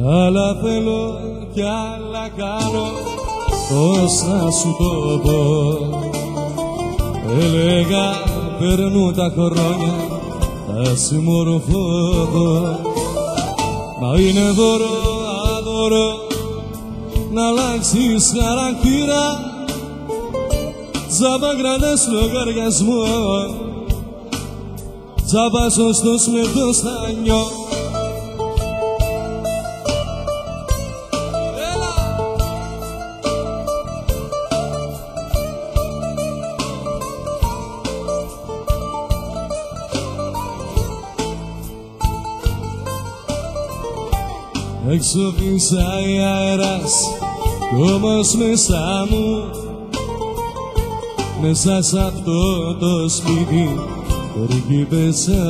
άλλα θέλω κι άλλα κάνω, πώς να σου το πω. Έλεγα περνούν τα χρόνια, θα συμμορφωθώ, μα είναι δώρο αδώρο να αλλάξεις χαρακτήρα. Τζάμπα κρατάς λογαριασμό, τζάμπα σωστός με το στανιό. Έξω φυσάει αέρας κι όμως μέσα μου, μέσα σ' αυτό το σπίτι περικύπεσα.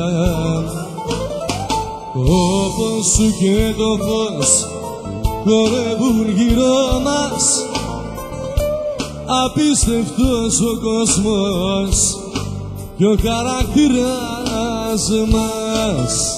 Το φως σου και το φως χορεύουν γύρω μας, απίστευτος ο κόσμος και ο χαρακτήρας μας.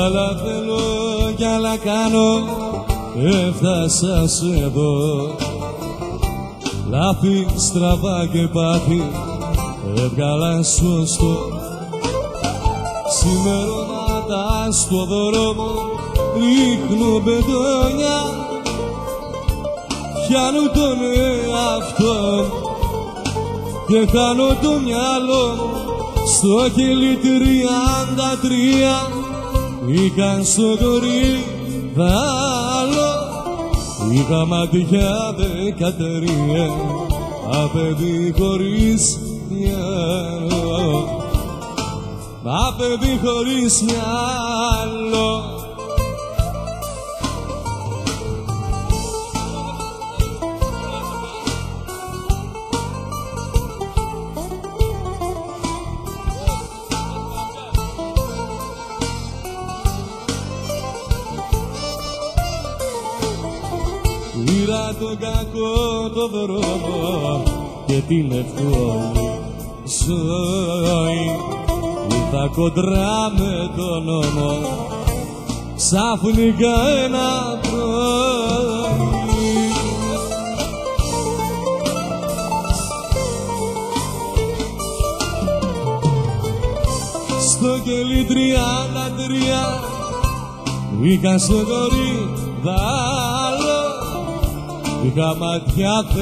Άλλα θέλω κι άλλα κάνω, έφτασα σε εδώ. Λάθη, στραβά και πάθη, έβγαλα σωστό. Σημερώματα στο δρόμο ρίχνω μπετόνια, πιάνω τον εαυτό και χάνω το μυαλό στο κελί 33. Είχα στο κορίδαλο, είχα μάτια 13, παιδί χωρίς μυαλό, παιδί χωρίς μυαλό. Πήρα τον κακό το δρόμο και την εύκολη ζωή, ήρθα κοντρά με τον νόμο ξαφνικά ένα πρωί. Στο κελί 33 είχα στο κορίδαλο, είχα μάτια 13,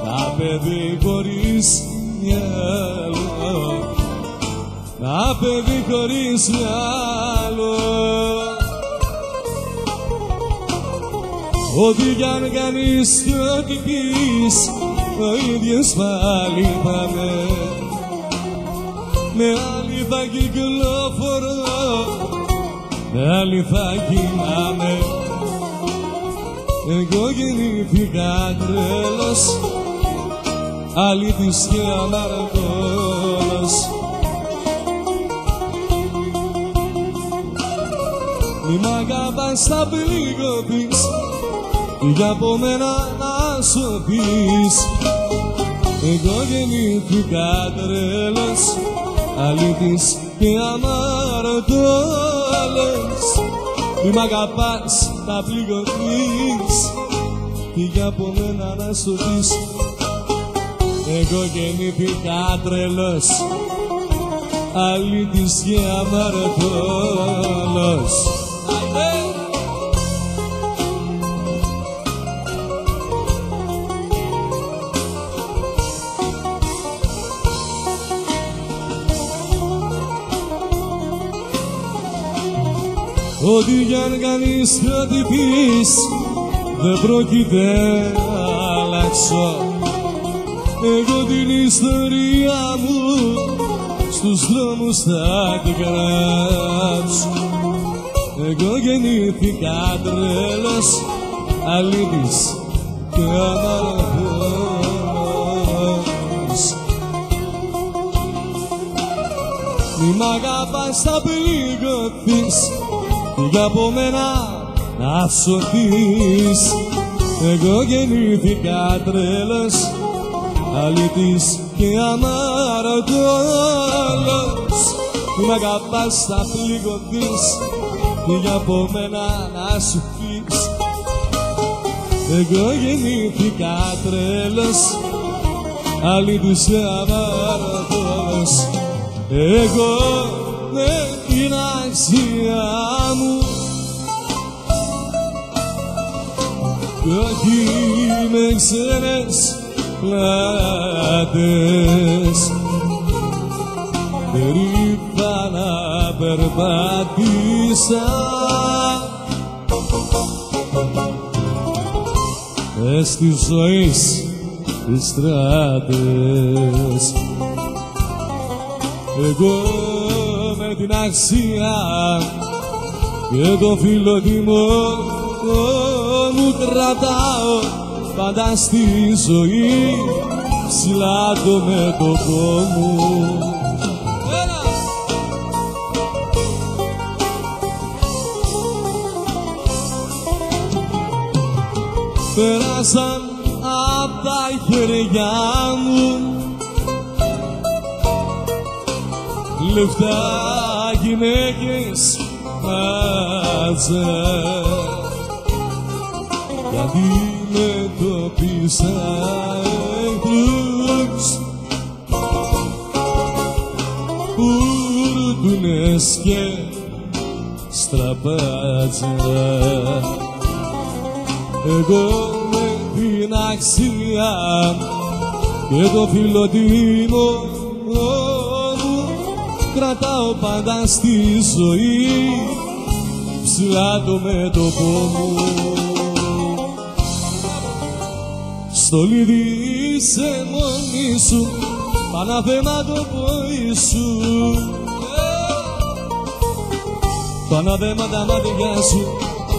τα παιδί χωρίς μυαλό, τα παιδί χωρίς μυαλό. Ό,τι κι αν κάνεις και ό,τι πεις, ο ίδιος πάλι θα με άλλη θα κυκλοφορώ, με άλλη θα κοιμάμαι. Εγώ γεννήθηκα τρέλος, αλήτης και αμαρτωλός. Μη μ' αγαπάς θα πληγωθείς, για από μένα να σωθείς. Εγώ γεννήθηκα τρέλος, αλήτης και αμαρτωλός. Μη μ' αγαπάς θα πληγωθείς, για από μένα να σωθείς. Εγώ γεννήθηκα τρελός, αλήτης και αμαρτωλός. Ό,τι κι αν κάνεις και ό,τι πεις, δεν πρόκειται να αλλάξω. Εγώ την ιστορία μου στους δρόμους θα την γράψω. Εγώ γεννήθηκα τρέλος, αλήτης και αμαρτωλός. Μη μ' αγαπάς θα πληγωθείς, φύγε από μένα να σωθείς. Εγώ γεννήθηκα τρέλος, αλήτης και αμαρτωλός. Μη μ' αγαπάς θα πληγωθείς, φύγε από μένα να σωθείς. Εγώ γεννήθηκα τρέλος, αλήτης και αμαρτωλός. Εγώ με την αξία μου κι όχι με ξένες πλάτες, περήφανα περπάτησα μες της ζωής τις στράτες. Εγώ με την αξία και το φιλότιμο μου κρατάω πάντα στη ζωή ψηλά το μέτωπο μου. Πέρασαν απ' τα χέρια μου λεφτά, γυναίκες, μάτσα, κι αντιμετωπίσα εχθρούς, φουρτούνες και στραπάτσα. Εγώ με την αξία και το φιλότιμο μου κρατάω πάντα στη ζωή ψηλά το μέτωπο μου. Στολίδι είσαι μόνη σου, Παναθέμα το πόη σου, Παναθέμα τα μάτια σου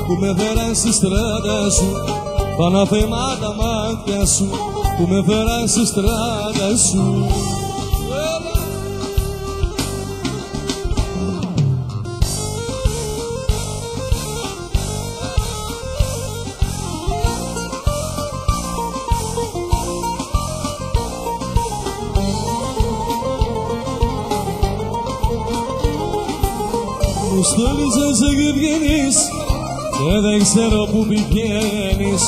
που με φέραν στη στράτα σου, Παναθέμα τα μάτια σου που με φέραν στη στράτα σου. Μου στόλιζες και βγαίνεις και δεν ξέρω που πηγαίνεις,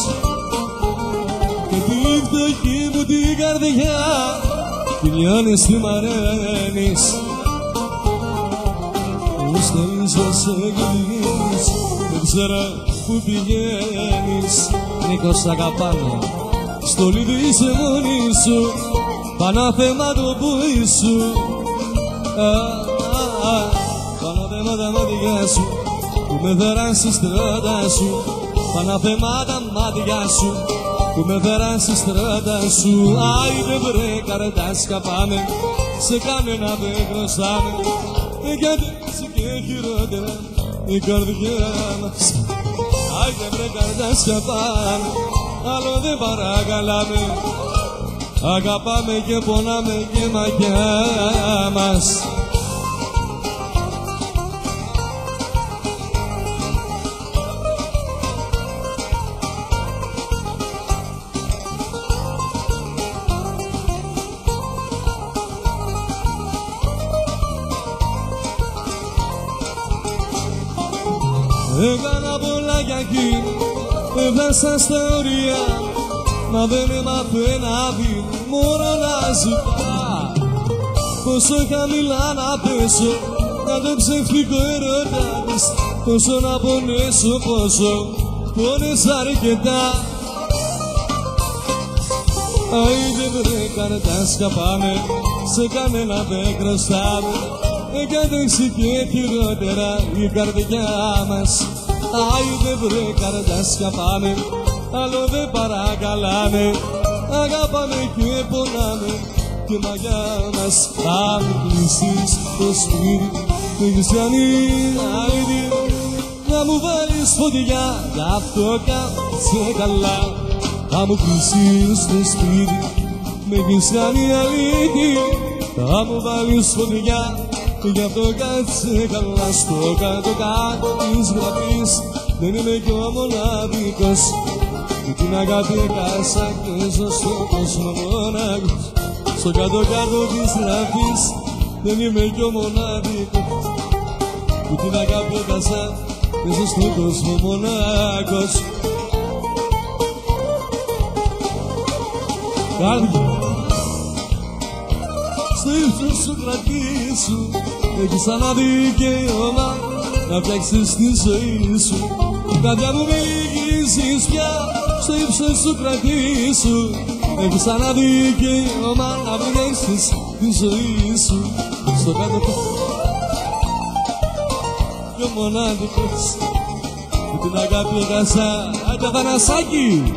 και τη φτωχή μου την καρδιά τη λιώνεις, τη μαραίνεις. Μου στόλιζες και βγαίνεις, δεν ξέρω που πηγαίνεις. Νίκος αγαπάνε, στολίδι είσαι μόνη σου, Παναθέμα το πόη σου, Παναθέμα τα μάτια σου που με φέραν στη στράτα σου, Παναθέμα τα μάτια σου που με φέραν στη στράτα σου. Άιντε βρε καρδιά σκαπάμε, σε κανένα δεν χρωστάμε, γιατί έτσι και χειρότερα η καρδιά μας. Άιντε βρε καρδιά σκαπάμε, άλλο δεν παρακαλάμε, αγαπάμε και πονάμε και μαγιά μας. Έκανα πολλά για εκείνη, έφτασα στα όρια, μα δεν έμαθε να δει, μόνο να ζητά. Πόσο χαμηλά να πέσω, να το ψευτικό ερώτα της, πόσο να πονέσω, πόσο πόνεσα αρκετά. Άιντε βρε καρδιά σκαπάμε, σε κανένα δεν χρωστάμε, κατέξει και χειρότερα η καρδιά μας. Άιντε βρε καρδιά σκαπάμε, άλλο δεν παρακαλάμε, αγαπάμε και πονάμε, και μαγιά μας. Θα μου κλείσεις το σπίτι, με έχεις κάνει αλήθεια. Να μου βάλεις φωτιά, γι' αυτό κάτσε καλά. Θα μου κλείσεις το σπίτι, με έχεις κάνει αλήθεια. Θα μου βάλεις φωτιά, γι' αυτό κάτσε καλά. Στο κάτω-κάτω της γραφής δεν είμαι κι ο μοναδικός που την αγάπη έχασα και ζω στον κόσμο μονάχος. Στο κάτω-κάτω της γραφής δεν είμαι κι ο μοναδικός που την αγάπη έχασα και ζω στον κόσμο μονάχος. Κάρδι στο ύψος σου κρατήσου, έχεις ένα δικαίωμα να φτιάξεις τη ζωή σου. Καρδιά μου μη γυρίζεις πια, στο ύψος σου κρατήσου, έχεις ένα δικαίωμα να φτιάξεις τη ζωή σου. Στο κάτω κι ο μοναδικός που την αγάπη έχασα. Άντε Θανασάκη!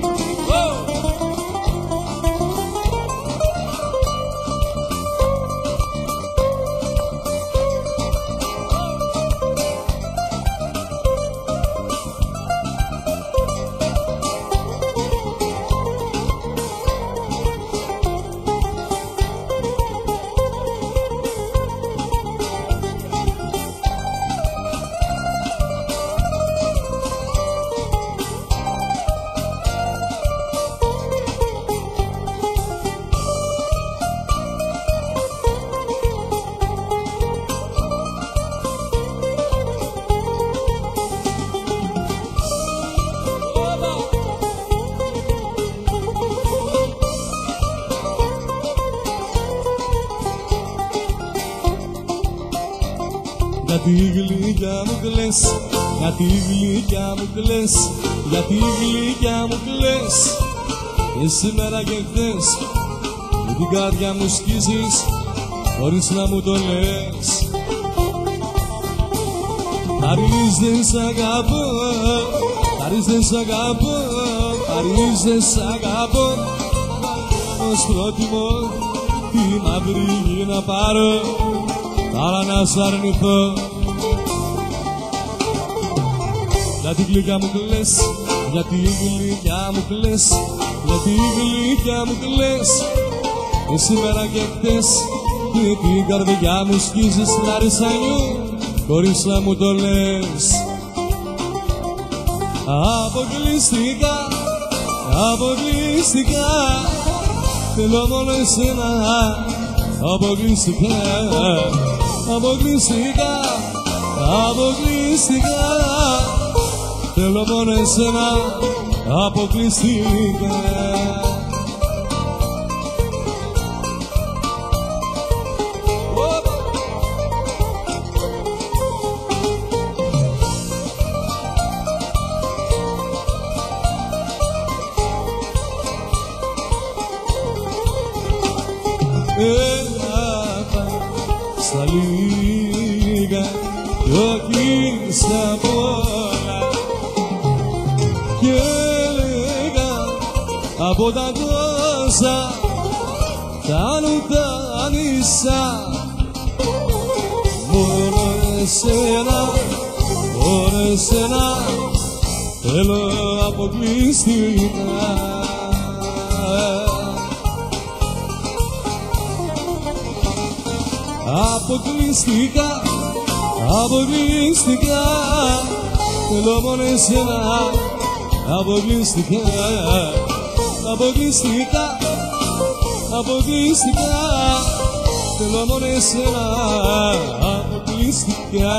Γιατί γλυκιά μου κλαις, γιατί γλυκιά μου κλαις, γιατί γλυκιά μου κλαις. Και σήμερα και χθες με την καρδιά μου σκίζεις χωρίς να μου το λες. Χαρίς δεν σ' αγαπώ, χαρίς δεν σ' αγαπώ, χαρίς δεν σ' αγαπώ. Ως πρότιμο τη μαύρη γη να πάρω, αλλά να σ' αρνηθώ. Γιατί γλυκιά μου κλαις, γιατί γλυκιά μου κλαις, γιατί γλυκιά μου κλαις. Και σήμερα και χτες με την καρδιά μου σκίζεις λαρισανιού χωρίς να μου το λες. Αποκλειστικά, αποκλειστικά θέλω μόνο εσένα. Αποκλειστικά, αποκλειστικά, αποκλειστικά θέλω μόνο εσένα. Αποκλειστικά. Στα λίγα κι όχι στα πολλά, και έλεγα από τα τόσα φτάνουν τα νησά. Μόνο εσένα, μόνο εσένα θέλω αποκλειστικά. Αποκλειστικά, αποκλειστικά θέλω μόνο εσένα. Αποκλειστικά, αποκλειστικά, αποκλειστικά θέλω μόνο εσένα. Αποκλειστικά.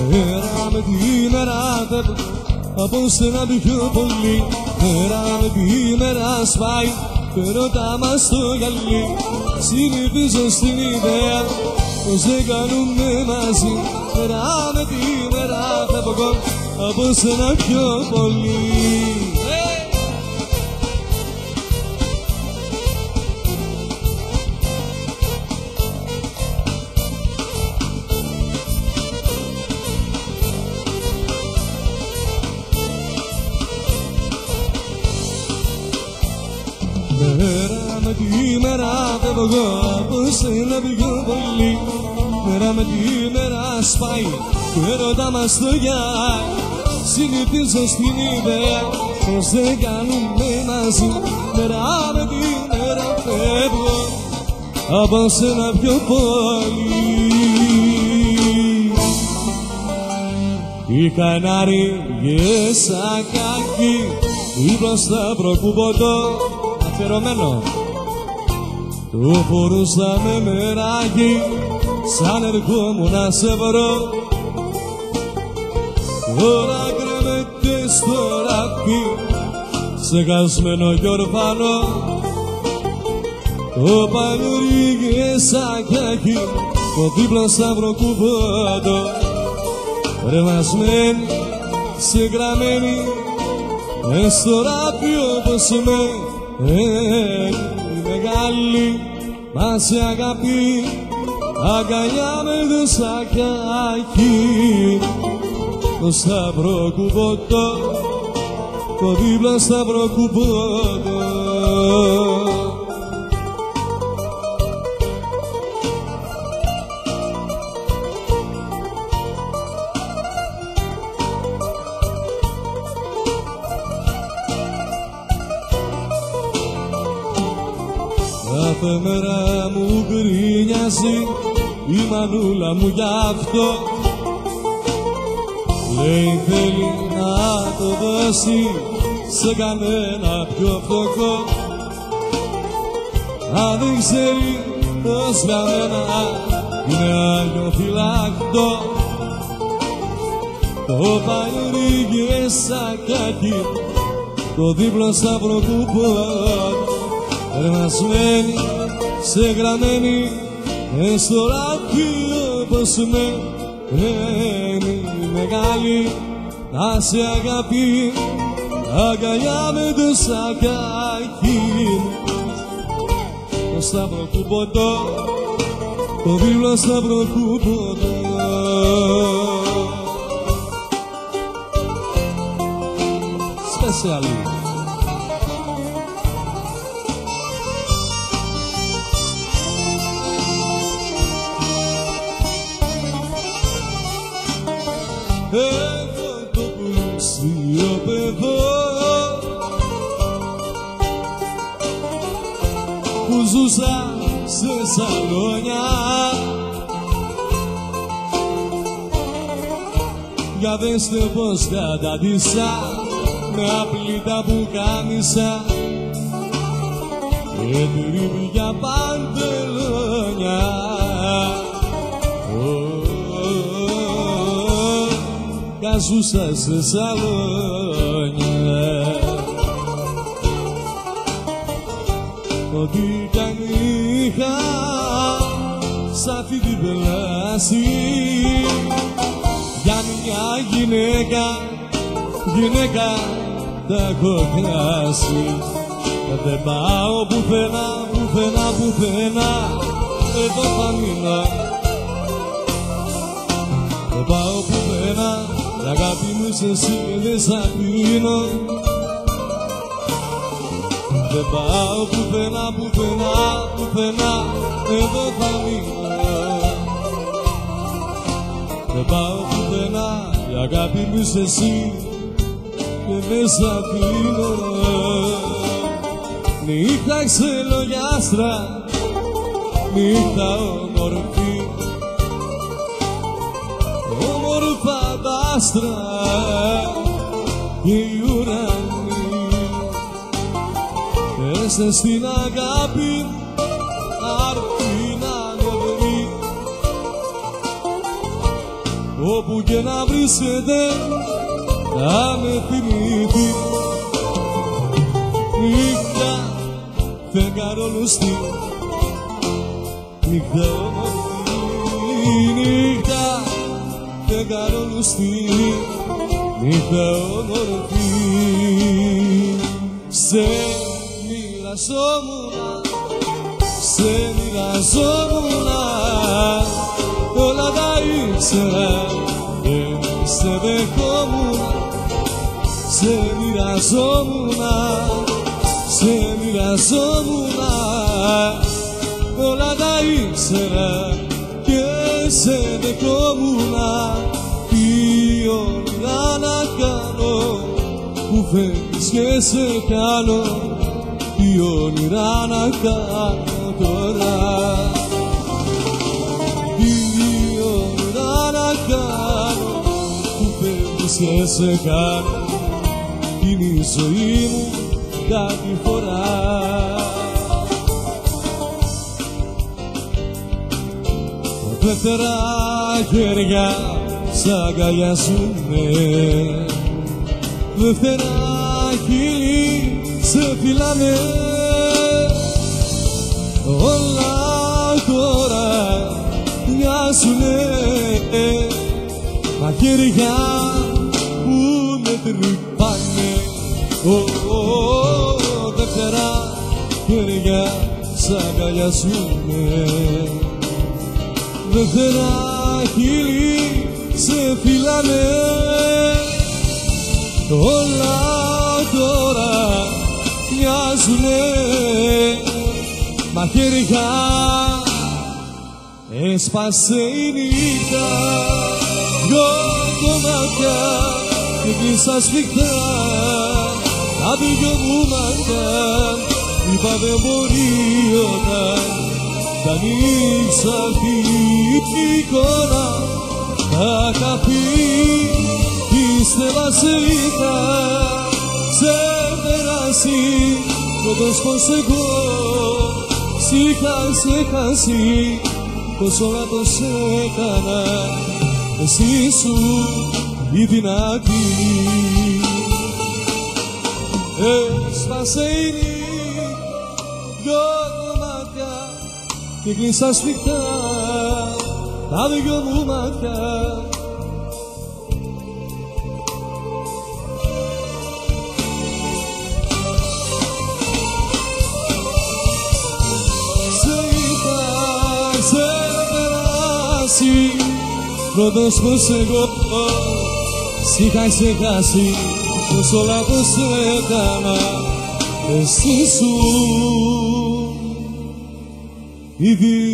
Μέρα με τη μέρα φεύγω από σένα πιο πολύ. Μέρα με τη μέρα σπάει το ερώτα μας στο γυαλί. Συνηθίζω στην ιδέα πως δεν κάνουμε μαζί. Μέρα με τη μέρα φεύγω από σένα πιο πολύ. με τη μέρα φεύγω από σένα πιο πολύ. Μέρα με τη μέρα σπάει το έρωτα μας το γιάει. Συνηθίζω στην ιδέα πως δεν κάνουμε μαζί. Μέρα με τη μέρα φεύγω από σένα πιο πολύ. Οι Κανάριες ακάκι δίπλα στα προκουπωτό αφιερωμένο. Το φορούσα με μεράκι σαν ερχόμουν να σε βρω. Τώρα κρέμεται στο ράφι ξεχασμένο κι ορφανό. Το Πανουρίγες ακάκι το δίπλα στα προκουπωτό. Ρεμασμένη, συγγραμμένη μες στο ράφι όπως μένει μεγάλη μας η αγάπη αγκαλιά με το σακάκι. Το σταυροκουπωτό, το δίπλα σταυροκουπωτό. Κάθε μέρα μου γκρινιάζει η μανούλα μου γι' αυτό. Λέει θέλει να το δώσει σε κανένα πιο φτωχό. Αν δεν ξέρει πως για μένα είναι αγιοφυλάκτο. Το Πανουρίγες ακάκι το δίπλο σταυροκουπωτό. Ρεμασμένη, σεγραμμένη μες στο ράφι όπως μένει μεγάλη μας η αγάπη αγκαλιά με το σακάκι. Το σταυροκουπωτό, το δίπλο σταυροκουπωτό. Special. Έχω το πλούσιο παιδό που ζούσα σε σαλόνια. Για δέστε πως καταντήσα με απλήτα που κάμισα και τρίβια παντελόνια. Ζούσα σε σαλόνια. Ό,τι κι αν είχα σ' αυτή την πλάση για μια γυναίκα τα έχω πιάσει. Δεν πάω πουθενά, εδώ θα μείνω. Δεν πάω πουθενά, η αγάπη μου είσαι εσύ και δεν σ' αφήνω. Δεν πάω πουθενά, εδώ θα μείνω. Δεν πάω πουθενά, η αγάπη μου είσαι εσύ και δεν σ' αφήνω. Νύχτα ξελογιάστρα, νύχτα όμορφη, όμορφα τα άστρα και οι ουρανοί. Έστε στην αγάπη αρθεί να ανεβεί, όπου και να βρίσκεται θα με θυμηθεί. Νύχτα φεγγαρολουστή, νύχτα όμορφη, νύχτα φεγγαρολουστή, νύχτα όμορφη. Σε μοιραζόμουνα, όλα τα ήξερα, δεν σε δεχόμουνα. Σε μοιραζόμουνα, φεύγεις και σε κάνω, τι όνειρα να κάνω τώρα. Τι όνειρα να κάνω, που φεύγεις και σε κάνω, είναι η ζωή μου κάθε φορά. Δεύτερα χέρια σ' αγκαλιάζουνε, δεύτερα χείλη σε φυλάνε. Όλα τώρα μοιάζουνε, μαχαίρια που με τρυπάνε. Δεύτερα χέρια σ' αγκαλιάζουνε, δεύτερα χείλη σε φυλάνε. Όλα τώρα μοιάζουνε, μαχαίρια. Έσπασε η νύχτα, δυο κομμάτια και κλείσα σφιχτά τα δυο μου μάτια. Είπα δεν μπορεί όταν θα ανοίξα αυτή η εικόνα, θα είχα πει, πίστευα σε είχα ξεπεράσει, κοντός πως εγώ σ' είχα ξεχάσει, πως όλα το σ' έκανα, εσύ σου η δυνατή. Έσπασε η νύχτα, δυο κομμάτια και κλείσα σφιχτά τα δυο μου μάτια. Σε είχα ξεπεράσει, πρώτος πως εγώ σ' είχα ξεχάσει, πως όλα πως έκανα, εσύ σου η δυνατή.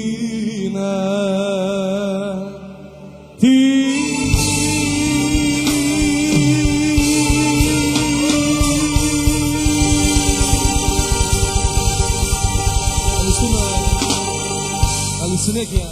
Ευχαριστούμε. Καλή συνέχεια.